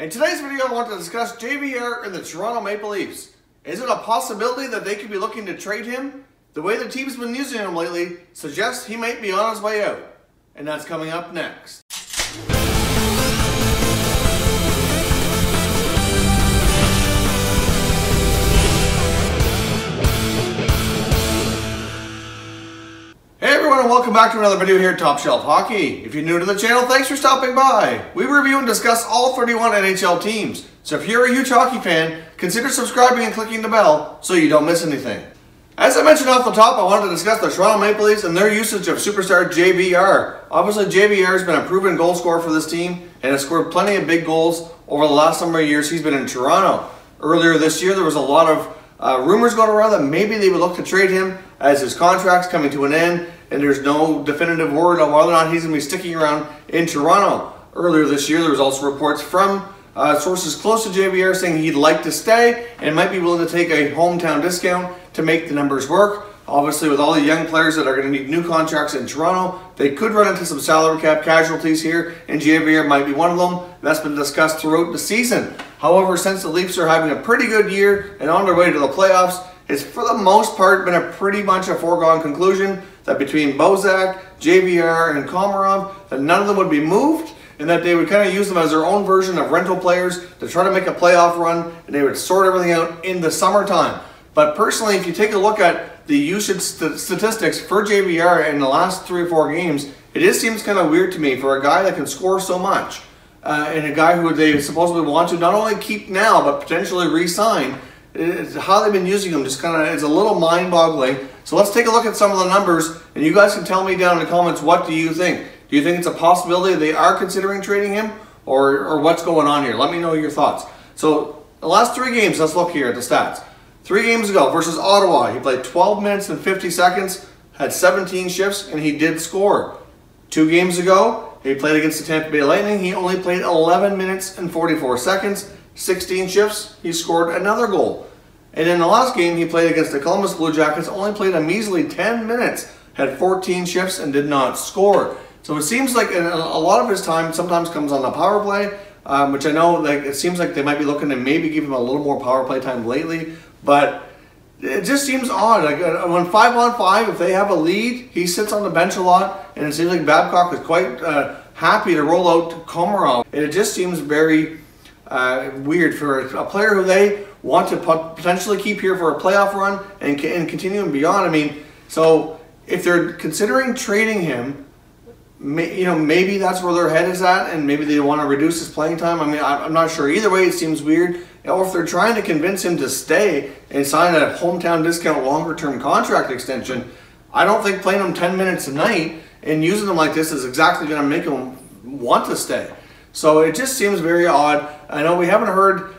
In today's video, I want to discuss JVR and the Toronto Maple Leafs. Is it a possibility that they could be looking to trade him? The way the team's been using him lately suggests he might be on his way out. And that's coming up next. Hey everyone, and welcome back to another video here at Top Shelf Hockey. If you're new to the channel, thanks for stopping by. We review and discuss all 31 NHL teams. So if you're a huge hockey fan, consider subscribing and clicking the bell so you don't miss anything. As I mentioned off the top, I wanted to discuss the Toronto Maple Leafs and their usage of superstar JVR. Obviously, JVR has been a proven goal scorer for this team and has scored plenty of big goals over the last number of years he's been in Toronto. Earlier this year, there was a lot of rumors going around that maybe they would look to trade him as his contract's coming to an end, and there's no definitive word on whether or not he's going to be sticking around in Toronto. Earlier this year, there was also reports from sources close to JVR saying he'd like to stay and might be willing to take a hometown discount to make the numbers work. Obviously, with all the young players that are going to need new contracts in Toronto, they could run into some salary cap casualties here, and JVR might be one of them. That's been discussed throughout the season. However, since the Leafs are having a pretty good year and on their way to the playoffs, it's for the most part been a pretty much a foregone conclusion that between Bozak, JVR, and Komarov, that none of them would be moved, and that they would kind of use them as their own version of rental players to try to make a playoff run, and they would sort everything out in the summertime. But personally, if you take a look at the usage statistics for JVR in the last 3 or 4 games, it just seems kind of weird to me for a guy that can score so much, and a guy who they supposedly want to not only keep now, but potentially re-sign. How they've been using him just kind of is a little mind-boggling. So let's take a look at some of the numbers, and you guys can tell me down in the comments, what do you think? Do you think it's a possibility they are considering trading him, or what's going on here? Let me know your thoughts. So the last 3 games, let's look here at the stats. 3 games ago versus Ottawa, he played 12 minutes and 50 seconds, had 17 shifts, and he did score. 2 games ago, he played against the Tampa Bay Lightning. He only played 11 minutes and 44 seconds, 16 shifts, he scored another goal. And in the last game he played against the Columbus Blue Jackets, only played a measly 10 minutes, had 14 shifts, and did not score. So it seems like a lot of his time sometimes comes on the power play, which I know it seems like they might be looking to maybe give him a little more power play time lately. But it just seems odd. Like when 5-on-5, if they have a lead, he sits on the bench a lot, and it seems like Babcock is quite happy to roll out to Komarov. And it just seems very weird for a player who they want to potentially keep here for a playoff run and continue and beyond. I mean, so if they're considering trading him, maybe that's where their head is at, and maybe they want to reduce his playing time. I mean, I'm not sure. Either way, it seems weird. Or if they're trying to convince him to stay and sign a hometown discount longer-term contract extension, I don't think playing him 10 minutes a night and using him like this is exactly going to make him want to stay. So it just seems very odd. I know we haven't heard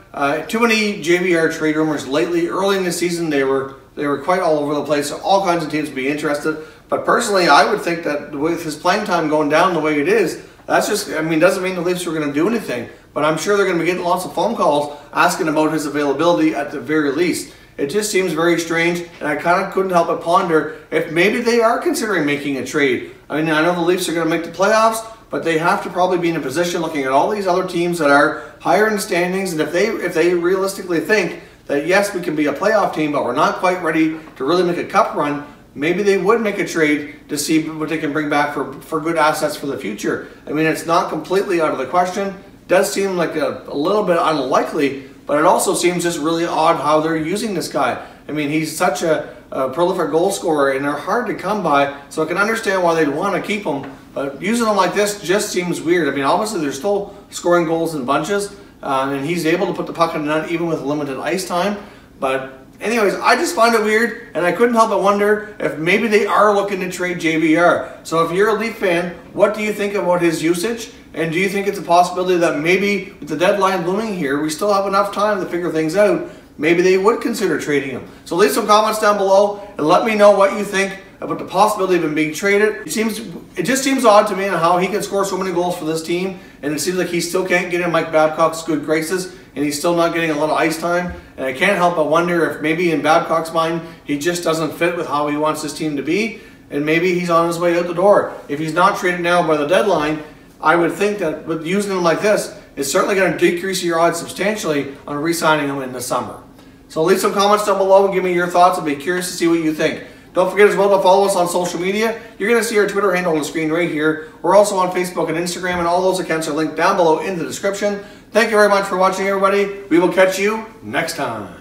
too many JVR trade rumors lately. Early in the season, they were quite all over the place. So all kinds of teams would be interested. But personally, I would think that with his playing time going down the way it is, that's just, I mean, doesn't mean the Leafs are going to do anything. But I'm sure they're going to be getting lots of phone calls asking about his availability at the very least. It just seems very strange, and I kind of couldn't help but ponder if maybe they are considering making a trade. I mean, I know the Leafs are going to make the playoffs, but they have to probably be in a position looking at all these other teams that are higher in the standings, and if they realistically think that yes, we can be a playoff team, but we're not quite ready to really make a cup run, maybe they would make a trade to see what they can bring back for good assets for the future. I mean, it's not completely out of the question. It does seem like a little bit unlikely, but it also seems just really odd how they're using this guy. I mean, he's such a prolific goal scorer, and they're hard to come by, so I can understand why they'd want to keep him. But using him like this just seems weird. I mean, obviously they're still scoring goals in bunches, and he's able to put the puck in the net even with limited ice time. But anyways, I just find it weird, and I couldn't help but wonder if maybe they are looking to trade JVR. So if you're a Leaf fan, what do you think about his usage? And do you think it's a possibility that maybe with the deadline looming here, we still have enough time to figure things out? Maybe they would consider trading him. So leave some comments down below and let me know what you think about the possibility of him being traded. It just seems odd to me on how he can score so many goals for this team, and it seems like he still can't get in Mike Babcock's good graces, and he's still not getting a lot of ice time. And I can't help but wonder if maybe in Babcock's mind, he just doesn't fit with how he wants his team to be, and maybe he's on his way out the door. If he's not traded now by the deadline, I would think that with using him like this, it's certainly going to decrease your odds substantially on re-signing him in the summer. So leave some comments down below and give me your thoughts. I'll be curious to see what you think. Don't forget as well to follow us on social media. You're going to see our Twitter handle on the screen right here. We're also on Facebook and Instagram, and all those accounts are linked down below in the description. Thank you very much for watching, everybody. We will catch you next time.